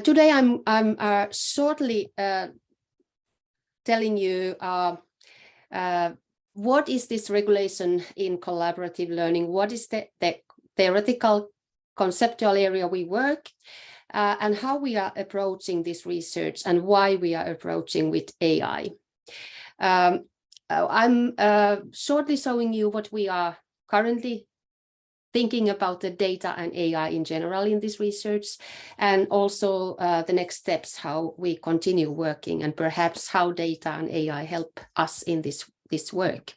Today I'm shortly telling you what is this regulation in collaborative learning, what is the theoretical conceptual area we work, and how we are approaching this research and why we are approaching with AI. I'm shortly showing you what we are currently thinking about the data and AI in general in this research, and also the next steps, how we continue working, and perhaps how data and AI help us in this work.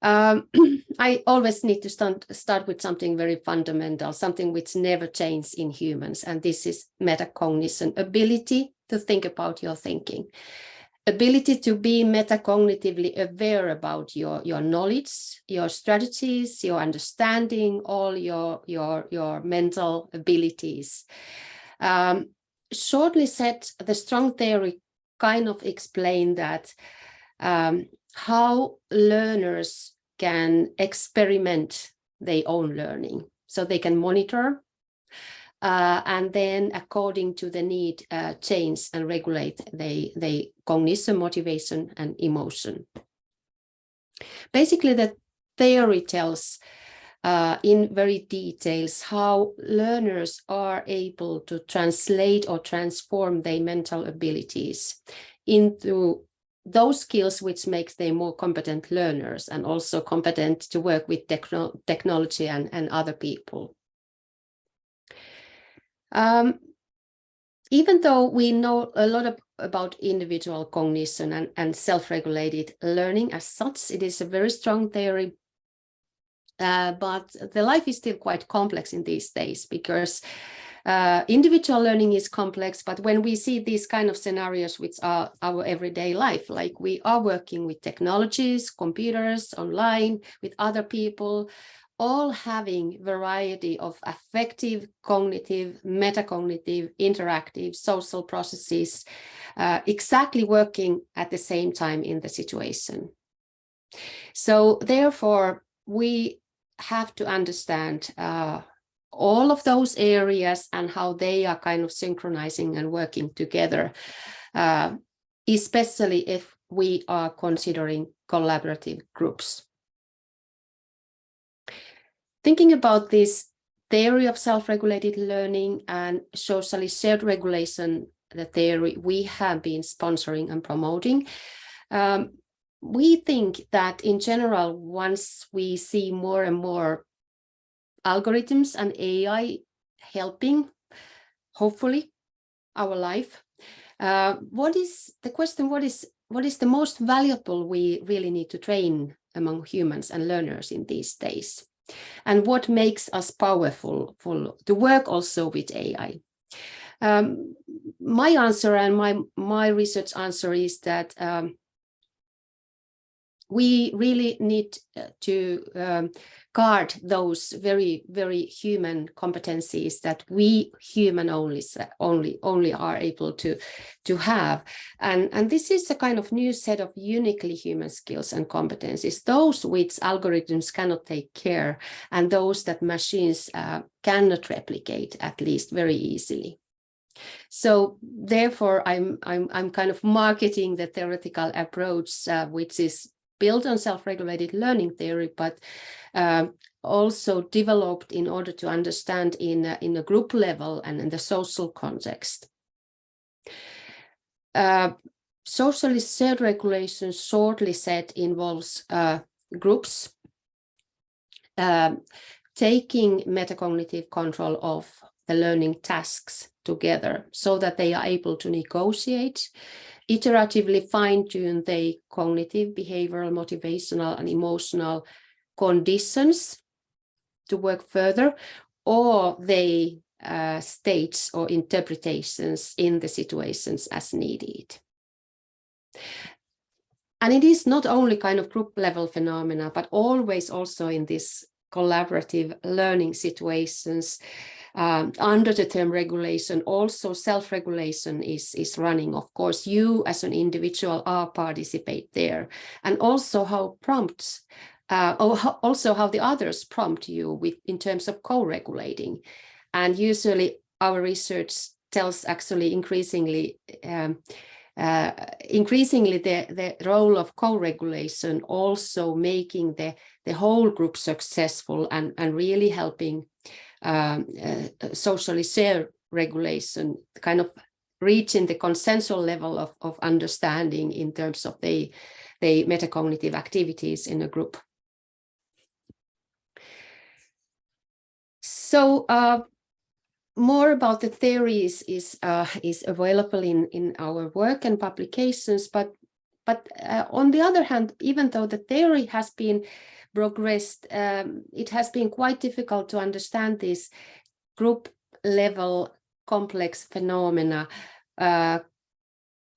I always need to start with something very fundamental, something which never changes in humans, and this is metacognition, ability to think about your thinking. Ability to be metacognitively aware about your knowledge, your strategies, your understanding, all your mental abilities. Shortly said, the strong theory kind of explain that how learners can experiment their own learning, so they can monitor and then according to the need change and regulate the cognition, motivation and emotion. Basically the theory tells in very details how learners are able to translate or transform their mental abilities into those skills which makes them more competent learners and also competent to work with technology and other people. Even though we know a lot about individual cognition and self-regulated learning as such, it is a very strong theory, but the life is still quite complex in these days, because individual learning is complex, but when we see these kind of scenarios which are our everyday life, like we are working with technologies, computers, online, with other people, all having variety of affective, cognitive, metacognitive, interactive, social processes, exactly working at the same time in the situation. So therefore, we have to understand all of those areas and how they are kind of synchronizing and working together, especially if we are considering collaborative groups. Thinking about this theory of self-regulated learning and socially shared regulation, the theory we have been sponsoring and promoting, we think that in general, once we see more and more algorithms and AI helping, hopefully, our life, what is the most valuable we really need to train among humans and learners in these days? And what makes us powerful to work also with AI? My answer and my research answer is that we really need to guard those very, very human competencies that we human only are able to have. And this is a kind of new set of uniquely human skills and competencies, those which algorithms cannot take care, and those that machines cannot replicate, at least very easily. So therefore, I'm kind of marketing the theoretical approach, which is built on self-regulated learning theory, but also developed in order to understand in a group level and in the social context. Socially shared regulation, shortly said, involves groups taking metacognitive control of the learning tasks together so that they are able to negotiate, iteratively fine-tune the cognitive, behavioral, motivational, and emotional conditions to work further, or the states or interpretations in the situations as needed. And it is not only kind of group level phenomena, but always also in this collaborative learning situations, under the term regulation, also self-regulation is running. Of course, you as an individual are participate there, and also how prompts also how the others prompt you in terms of co-regulating. And usually our research tells actually increasingly the role of co-regulation also making the whole group successful and really helping socially shared regulation, kind of reaching the consensual level of understanding in terms of the metacognitive activities in a group. So more about the theories is available in our work and publications, but on the other hand, even though the theory has been progressed, it has been quite difficult to understand these group level complex phenomena,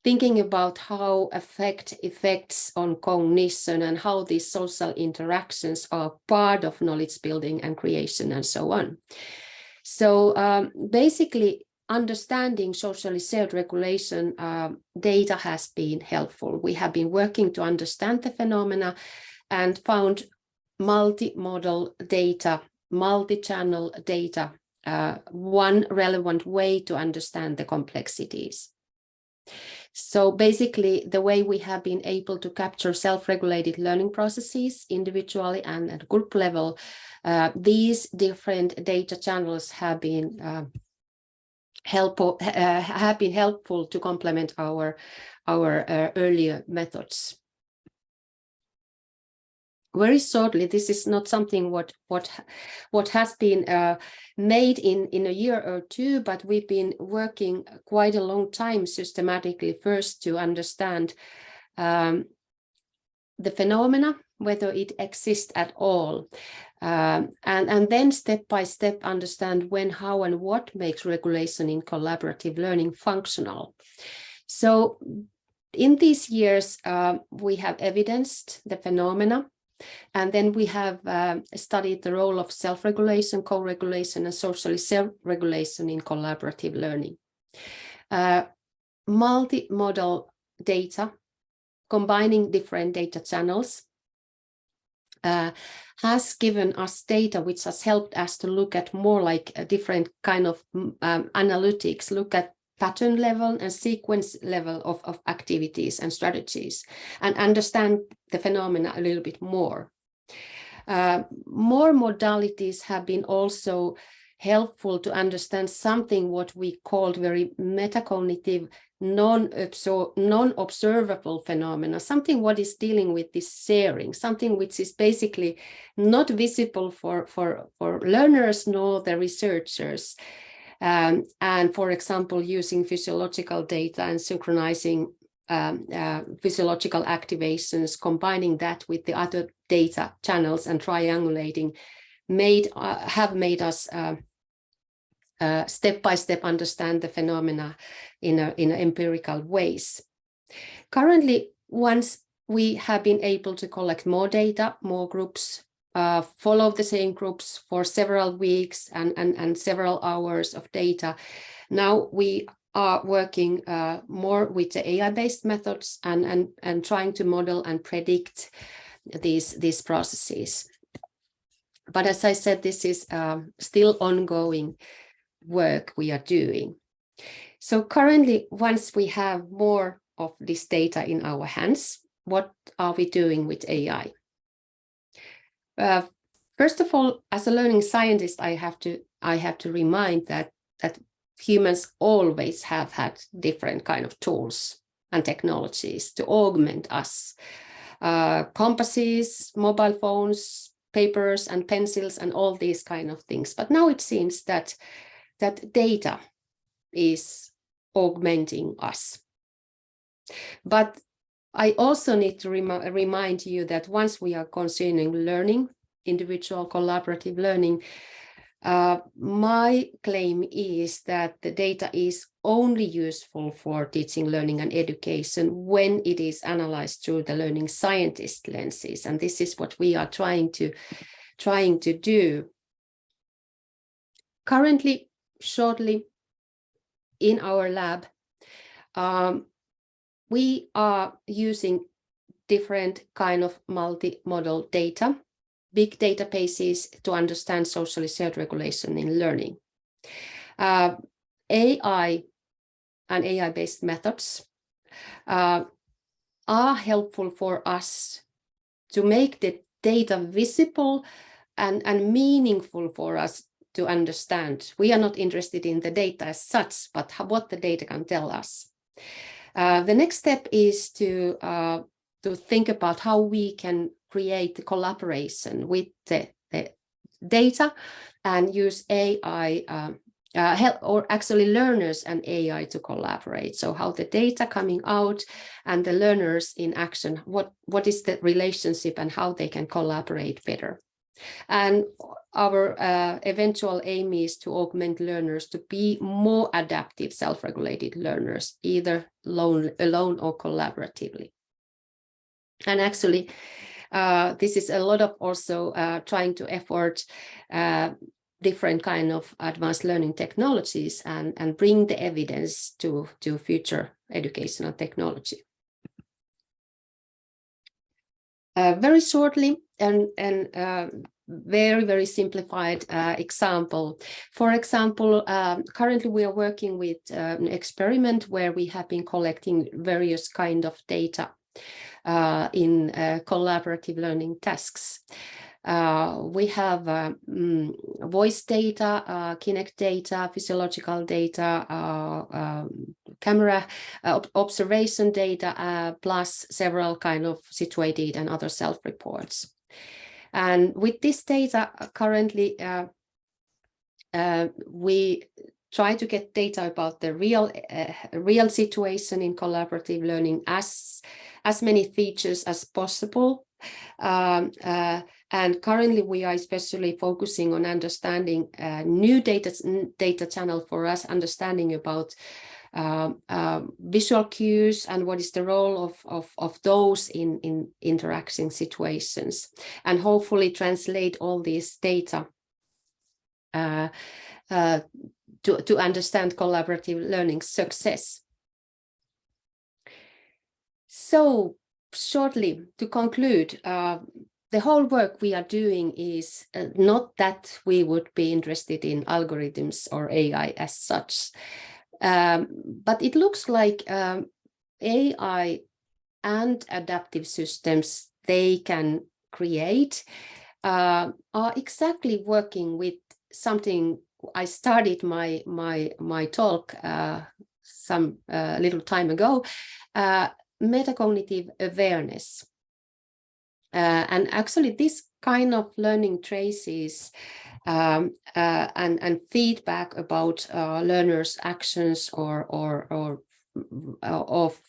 thinking about how effects on cognition and how these social interactions are part of knowledge building and creation and so on. So basically, understanding socially shared regulation data has been helpful. We have been working to understand the phenomena and found multimodal data, multi-channel data, one relevant way to understand the complexities. So basically, the way we have been able to capture self-regulated learning processes individually and at group level, these different data channels have been helpful to complement our earlier methods. Very shortly, this is not something what has been made in a year or two, but we've been working quite a long time systematically first to understand the phenomena, whether it exists at all, and then step by step understand when, how, and what makes regulation in collaborative learning functional. So in these years, we have evidenced the phenomena. And then we have studied the role of self-regulation, co-regulation, and socially self-regulation in collaborative learning. Multimodal data, combining different data channels, has given us data which has helped us to look at more like a different kind of analytics, look at pattern level and sequence level of activities and strategies, and understand the phenomena a little bit more. More modalities have been also helpful to understand something what we called very metacognitive, non-observable phenomena, something what is dealing with this sharing, something which is basically not visible for learners nor the researchers. And for example, using physiological data and synchronizing physiological activations, combining that with the other data channels and triangulating have made us step by step understand the phenomena in empirical ways. Currently, once we have been able to collect more data, more groups, follow the same groups for several weeks and several hours of data. Now we are working more with the AI-based methods and trying to model and predict these processes. But as I said, this is still ongoing work we are doing. So currently, once we have more of this data in our hands, what are we doing with AI? First of all, as a learning scientist, I have to remind that humans always have had different kind of tools and technologies to augment us. Compasses, mobile phones, papers and pencils and all these kind of things. But now it seems that data is augmenting us. But I also need to remind you that once we are considering learning, individual collaborative learning, my claim is that the data is only useful for teaching, learning, and education when it is analyzed through the learning scientist lenses. And this is what we are trying to do. Currently, shortly, in our lab, we are using different kind of multimodal data, big databases to understand socially shared regulation in learning. AI and AI-based methods are helpful for us to make the data visible and meaningful for us to understand. We are not interested in the data as such, but what the data can tell us. The next step is to think about how we can create the collaboration with the data and use AI, or actually learners and AI to collaborate. So how the data coming out and the learners in action, what is the relationship and how they can collaborate better. And our eventual aim is to augment learners to be more adaptive, self-regulated learners, either alone or collaboratively. And actually, this is a lot of also trying to effort different kind of advanced learning technologies and bring the evidence to future educational technology. Very shortly and very, very simplified example. For example, currently we are working with an experiment where we have been collecting various kind of data in collaborative learning tasks. We have voice data, Kinect data, physiological data, camera observation data, plus several kind of situated and other self-reports. And with this data, currently we try to get data about the real situation in collaborative learning, as many features as possible. And currently we are especially focusing on understanding new data channel for us, understanding about visual cues and what is the role of those in interaction situations, and hopefully translate all this data to understand collaborative learning success. So shortly, to conclude, the whole work we are doing is not that we would be interested in algorithms or AI as such, but it looks like AI and adaptive systems they can create are exactly working with something. I started my talk some little time ago, metacognitive awareness. And actually this kind of learning traces and feedback about learners' actions or of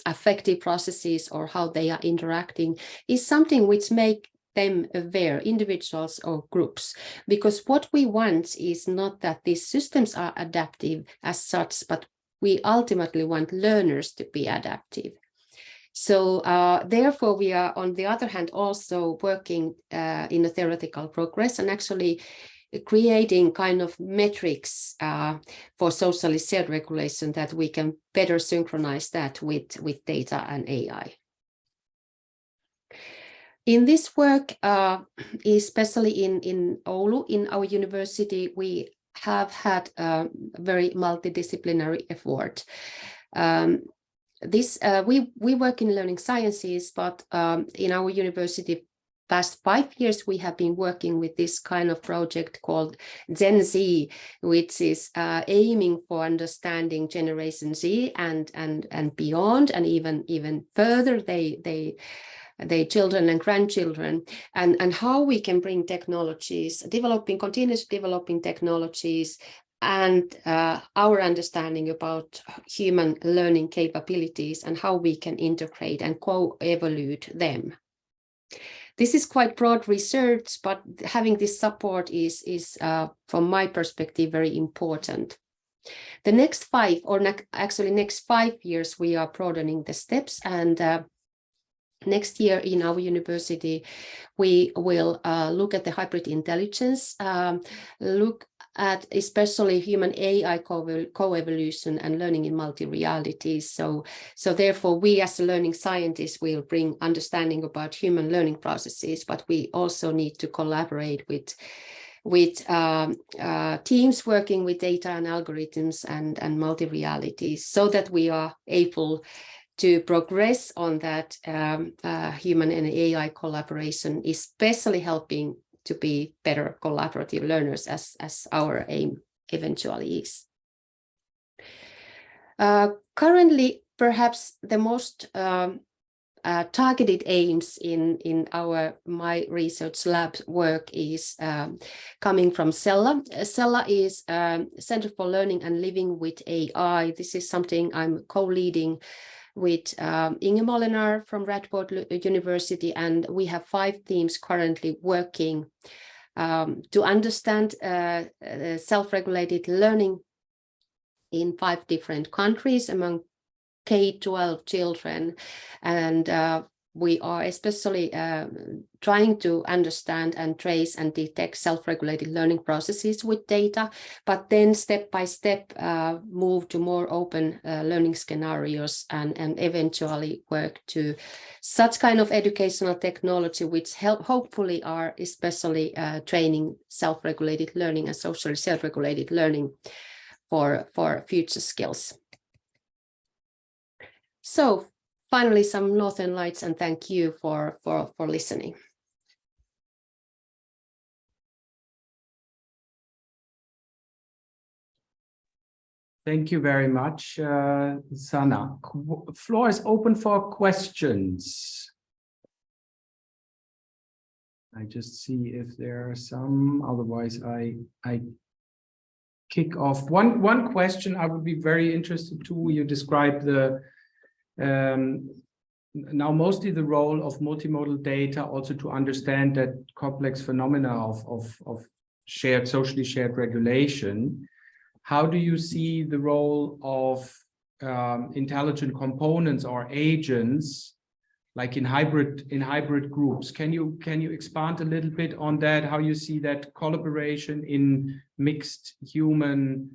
affective processes or how they are interacting is something which make them aware, individuals or groups, because what we want is not that these systems are adaptive as such, but we ultimately want learners to be adaptive. So therefore, we are, on the other hand, also working in a theoretical progress and actually creating kind of metrics for socially shared regulation that we can better synchronize that with data and AI. In this work, especially in Oulu, in our university, we have had a very multidisciplinary effort. We work in learning sciences, but in our university past 5 years we have been working with this kind of project called Gen Z, which is aiming for understanding Generation Z and beyond, and even further, they children and grandchildren, and how we can bring technologies, continuously developing technologies, and our understanding about human learning capabilities and how we can integrate and co-evolute them. This is quite broad research, but having this support is from my perspective, very important. The next 5 years, we are broadening the steps, and next year in our university, we will look at the hybrid intelligence, look at especially human AI co-evolution and learning in multi-realities. So therefore, we as learning scientists will bring understanding about human learning processes, but we also need to collaborate with teams working with data and algorithms and multi-realities, so that we are able to progress on that human and AI collaboration, especially helping to be better collaborative learners, as our aim eventually is. Currently, perhaps the most targeted aims in my research lab work is coming from CEL. CEL is Center for Learning and Living with AI. This is something I'm co-leading with Inge Molinar from Radboud University, and we have 5 teams currently working to understand self-regulated learning in 5 different countries among K-12 children, and we are especially trying to understand and trace and detect self-regulated learning processes with data, but then step by step move to more open learning scenarios and eventually work to such kind of educational technology which hopefully are especially training self-regulated learning and socially self-regulated learning for future skills. So finally, some Northern Lights, and thank you for listening. Thank you very much, Sanna. Floor is open for questions. I just see if there are some, otherwise I kick off. One question I would be very interested to, you described the now mostly the role of multimodal data also to understand that complex phenomena of socially shared regulation. How do you see the role of intelligent components or agents, like in hybrid groups? Can you expand a little bit on that? How you see that collaboration in mixed human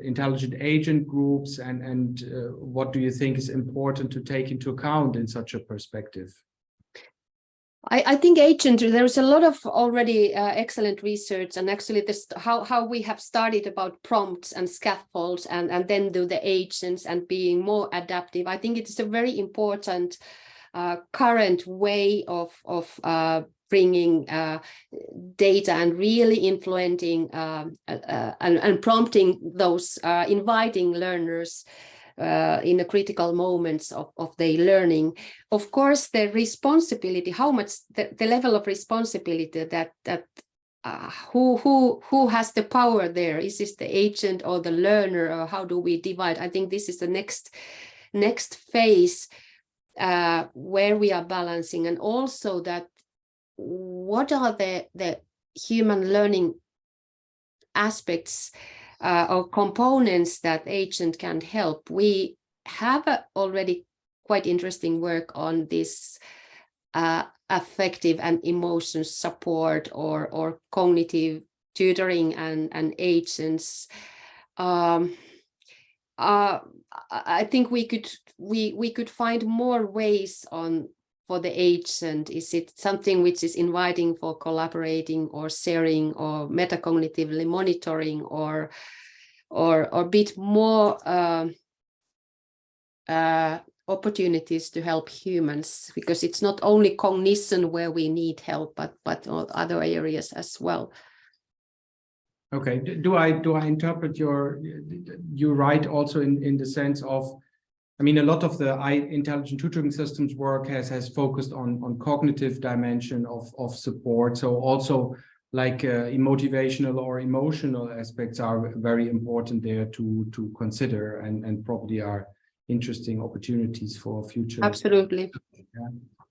intelligent agent groups, and what do you think is important to take into account in such a perspective? I think there's a lot of already excellent research, and actually this how we have started about prompts and scaffolds and then do the agents and being more adaptive. I think it's a very important current way of bringing data and really influencing and prompting those inviting learners in the critical moments of their learning. Of course, the responsibility, how much the level of responsibility that who has the power there? Is this the agent or the learner, or how do we divide? I think this is the next phase where we are balancing, and also that what are the human learning aspects or components that agent can help. We have already quite interesting work on this affective and emotion support or cognitive tutoring and agents. I think we could find more ways for the agent. Is it something which is inviting for collaborating or sharing or metacognitively monitoring, or a bit more opportunities to help humans, because it's not only cognition where we need help, but other areas as well. Okay, do I interpret you right also in the sense of, I mean, a lot of the intelligent tutoring systems work has focused on cognitive dimension of support. So also like motivational or emotional aspects are very important there to consider, and probably are interesting opportunities for future. Absolutely. Yeah.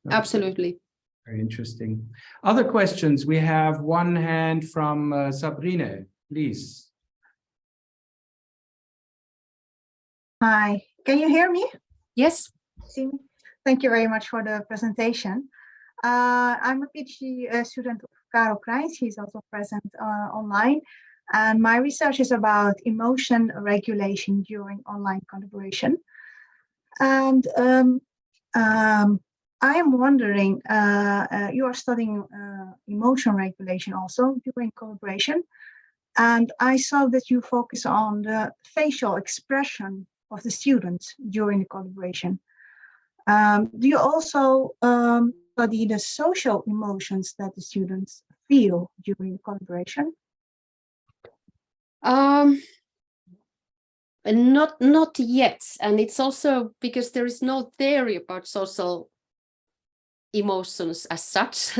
Okay. Absolutely. Very interesting. Other questions? We have one hand from Sabrine, please. Hi, can you hear me? Yes. See me? Thank you very much for the presentation. I'm a PhD student of Karo Kreis. He's also present online. And my research is about emotion regulation during online collaboration. And I am wondering, you are studying emotion regulation also during collaboration. And I saw that you focus on the facial expression of the students during the collaboration. Do you also study the social emotions that the students feel during the collaboration? Not yet, and it's also because there is no theory about social emotions as such,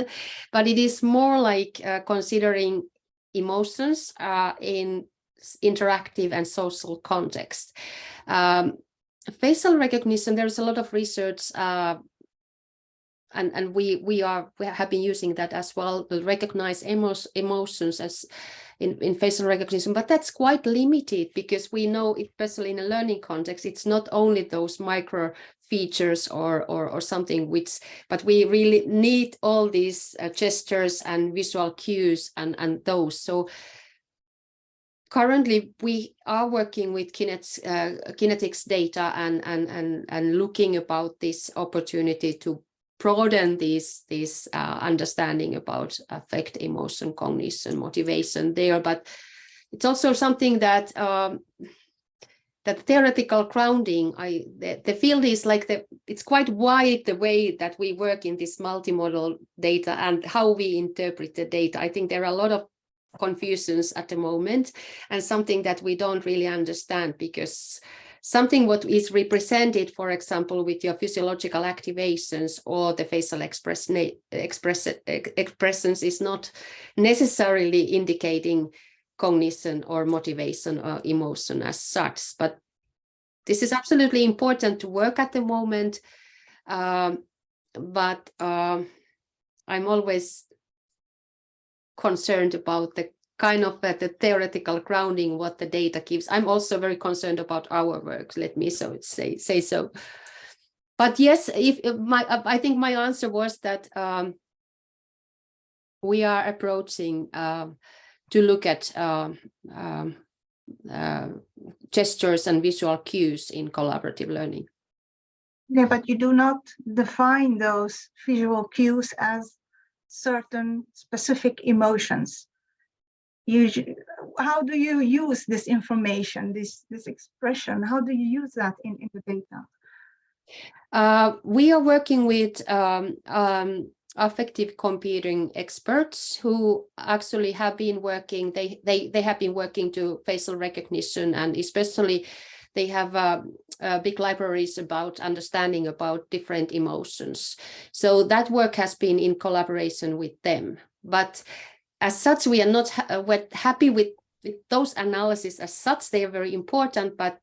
but it is more like considering emotions in interactive and social context. Facial recognition, there's a lot of research, and we have been using that as well to recognize emotions as in facial recognition, but that's quite limited because we know, especially in a learning context, it's not only those micro features or something but we really need all these gestures and visual cues and those. So currently we are working with kinetics data and looking about this opportunity to broaden this understanding about affect, emotion, cognition, motivation there. But it's also something that that theoretical grounding, the field is like it's quite wide the way that we work in this multimodal data and how we interpret the data. I think there are a lot of confusions at the moment and something that we don't really understand, because something what is represented, for example, with your physiological activations or the facial expressions is not necessarily indicating cognition or motivation or emotion as such. But this is absolutely important to work at the moment. But I'm always concerned about the kind of the theoretical grounding what the data gives. I'm also very concerned about our work, let me say so. But yes, I think my answer was that we are approaching to look at gestures and visual cues in collaborative learning. Yeah, but you do not define those visual cues as certain specific emotions. How do you use this information, this expression? How do you use that in the data? We are working with affective computing experts who actually have been working. They have been working to facial recognition, and especially they have big libraries about understanding about different emotions. So that work has been in collaboration with them. But as such, we are not happy with those analyses as such. They are very important, but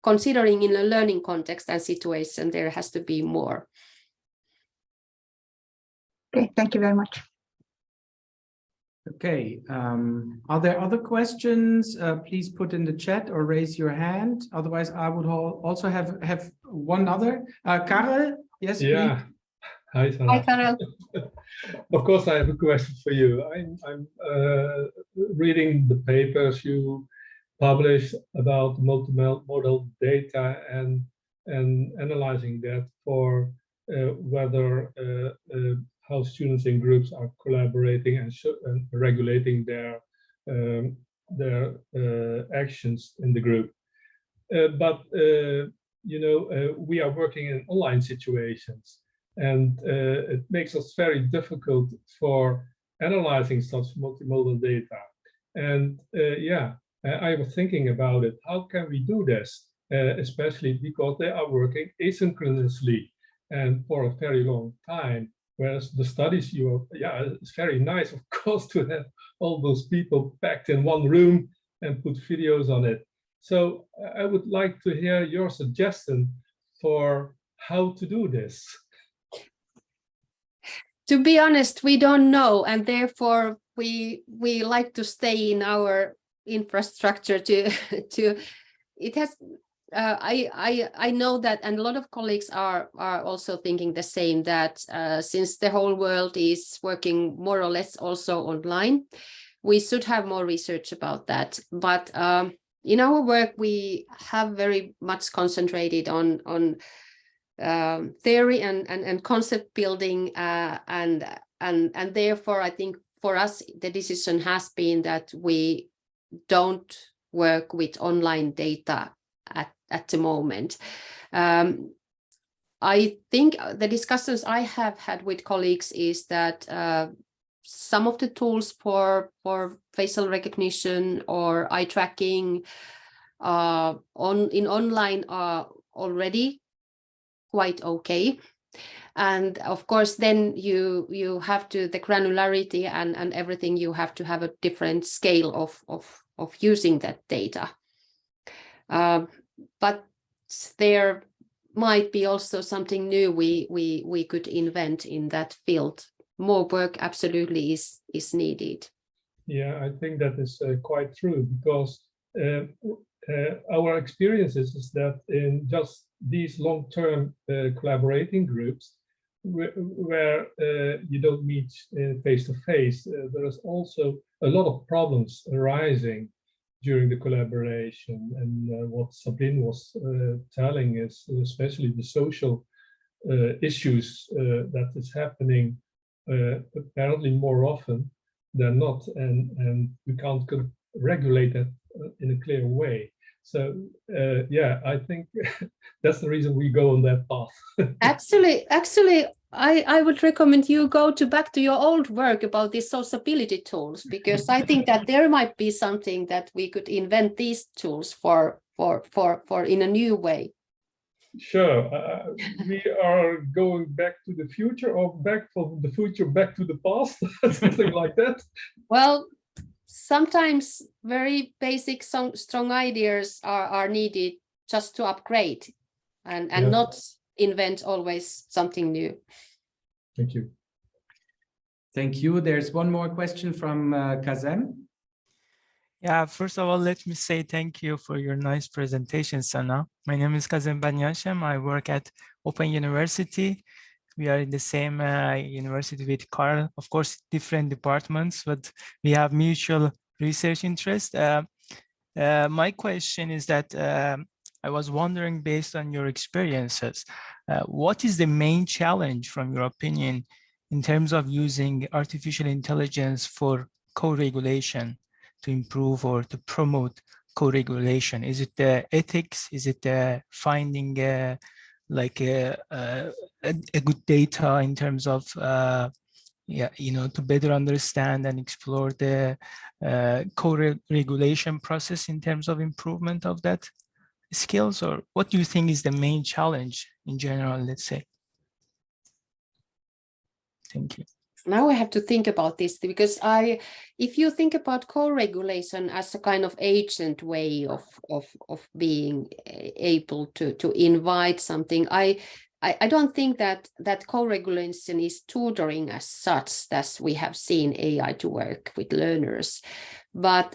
considering in a learning context and situation, there has to be more. Okay, thank you very much. Okay, are there other questions? Please put in the chat or raise your hand. Otherwise, I would also have one other. Karel, yes, yeah. please. Hi, Sanna. Hi, Karel. Of course, I have a question for you. I'm reading the papers you published about multimodal data and analyzing that for whether how students in groups are collaborating and regulating their actions in the group. But you know, we are working in online situations, and it makes us very difficult for analyzing such multimodal data. And yeah, I was thinking about it. How can we do this? Especially because they are working asynchronously and for a very long time. Whereas the studies it's very nice, of course, to have all those people packed in one room and put videos on it. So I would like to hear your suggestion for how to do this. To be honest, we don't know, and therefore we like to stay in our infrastructure to it has I know that, and a lot of colleagues are also thinking the same, that since the whole world is working more or less also online, we should have more research about that. But in our work, we have very much concentrated on theory and concept building, and therefore I think for us the decision has been that we don't work with online data at the moment. I think the discussions I have had with colleagues is that some of the tools for facial recognition or eye tracking in online are already quite okay. And of course, then you have to, the granularity and everything, you have to have a different scale of using that data. But there might be also something new we could invent in that field. More work absolutely is needed. Yeah, I think that is quite true, because our experiences is that in just these long-term collaborating groups where you don't meet face-to-face, there is also a lot of problems arising during the collaboration. And what Sabine was telling is especially the social issues that is happening apparently more often than not, and we can't regulate that in a clear way. So yeah, I think that's the reason we go on that path. Actually, I would recommend you go back to your old work about these sociability tools, because I think that there might be something that we could invent these tools for in a new way. Sure, we are going back to the future, or back from the future back to the past, something like that. Well, sometimes very basic, strong ideas are needed just to upgrade and yeah, not invent always something new. Thank you. Thank you. There's one more question from Kazem. Yeah, first of all, let me say thank you for your nice presentation, Sanna. My name is Kazem Banyashem. I work at Open University. We are in the same university with Carl, of course, different departments, but we have mutual research interest. My question is that I was wondering, based on your experiences, what is the main challenge, from your opinion, in terms of using artificial intelligence for co-regulation to improve or to promote co-regulation? Is it the ethics? Is it the finding like a good data in terms of yeah, you know, to better understand and explore the co-regulation process in terms of improvement of that skills? Or what do you think is the main challenge in general, let's say? Thank you. Now I have to think about this, because if you think about co-regulation as a kind of agent way of being able to invite something, I don't think that co-regulation is tutoring as such, as we have seen AI to work with learners. But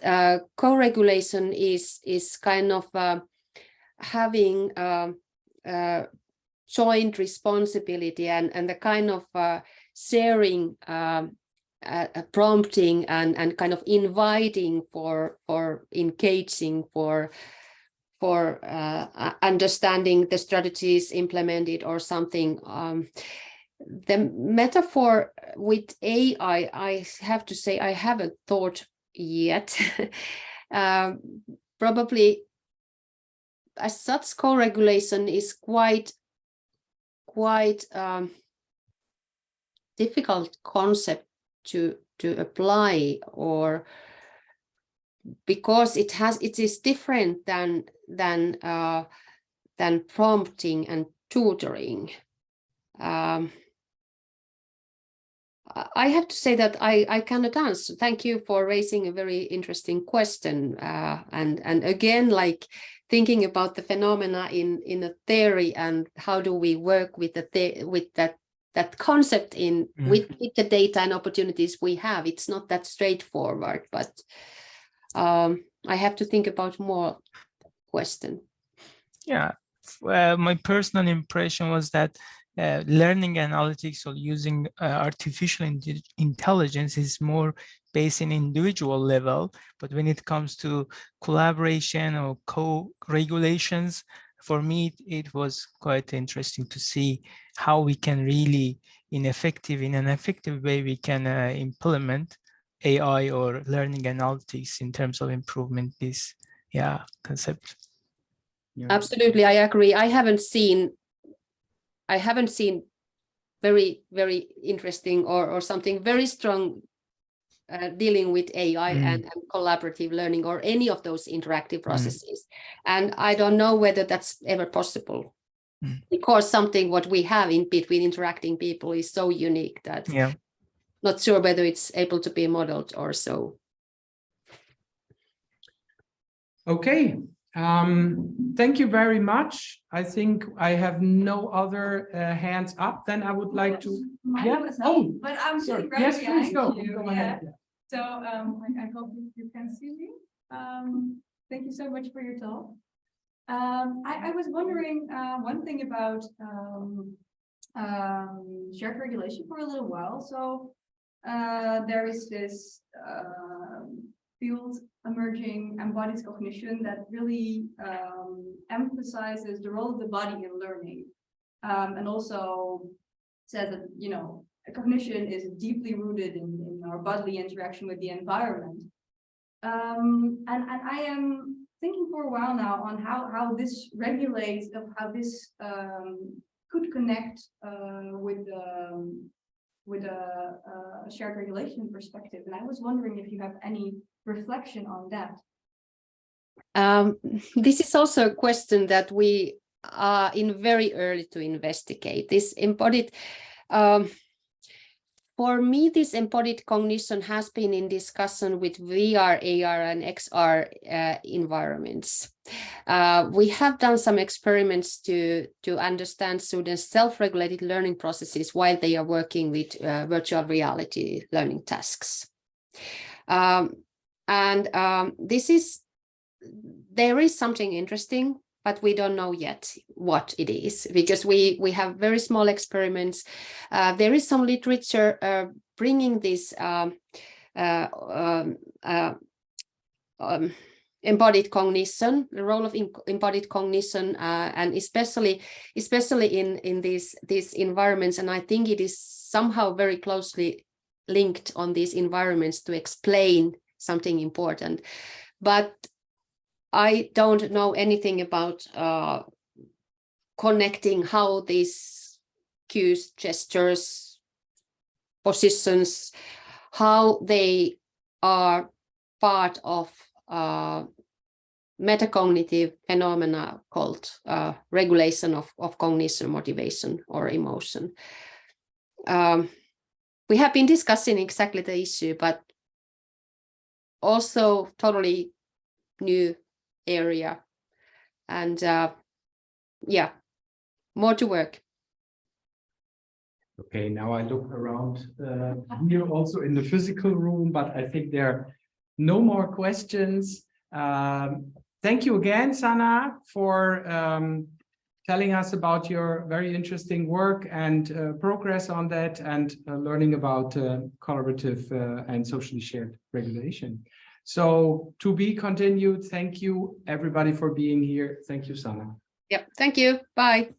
co-regulation is kind of having joint responsibility and the kind of sharing, prompting and kind of inviting for engaging, for understanding the strategies implemented or something. The metaphor with AI, I have to say, I haven't thought yet. Probably as such, co-regulation is quite difficult concept to apply, or because it is different than prompting and tutoring. I have to say that I cannot answer. Thank you for raising a very interesting question. And again, like thinking about the phenomena in a theory, and how do we work with that concept with the data and opportunities we have. It's not that straightforward, but I have to think about more question. Yeah, my personal impression was that learning analytics or using artificial intelligence is more based in individual level, but when it comes to collaboration or co-regulations, for me, it was quite interesting to see how we can really, in an effective way, we can implement AI or learning analytics in terms of improvement this concept. Yeah. Absolutely, I agree. I haven't seen very interesting or something very strong dealing with AI and collaborative learning or any of those interactive processes. And I don't know whether that's ever possible, because something what we have in between interacting people is so unique that not sure whether it's able to be modeled or so. Okay. Thank you very much. I think I have no other hands up. Then I would like to. But I'm sorry. very Yes, please go. you. Go ahead. Yeah. So I hope you can see me. Thank you so much for your talk. I was wondering one thing about shared regulation for a little while. So there is this field emerging, embodied cognition, that really emphasizes the role of the body in learning, and also says that, you know, cognition is deeply rooted in our bodily interaction with the environment. And I am thinking for a while now on how this regulates, how this could connect with a shared regulation perspective. And I was wondering if you have any reflection on that. This is also a question that we are in very early to investigate. This embodied, for me, this embodied cognition has been in discussion with VR, AR, and XR environments. We have done some experiments to understand students' self-regulated learning processes while they are working with virtual reality learning tasks. There is something interesting, but we don't know yet what it is, because we have very small experiments. There is some literature bringing this embodied cognition, the role of embodied cognition, and especially in these environments. And I think it is somehow very closely linked on these environments to explain something important. But I don't know anything about connecting how these cues, gestures, positions, how they are part of metacognitive phenomena called regulation of cognition, motivation, or emotion. We have been discussing exactly the issue, but also totally new area, and more to work. Okay, now I look around here also in the physical room, but I think there are no more questions. Thank you again, Sanna, for telling us about your very interesting work and progress on that, and learning about collaborative and socially shared regulation. So to be continued. Thank you, everybody, for being here. Thank you, Sanna. Yep, thank you. Bye.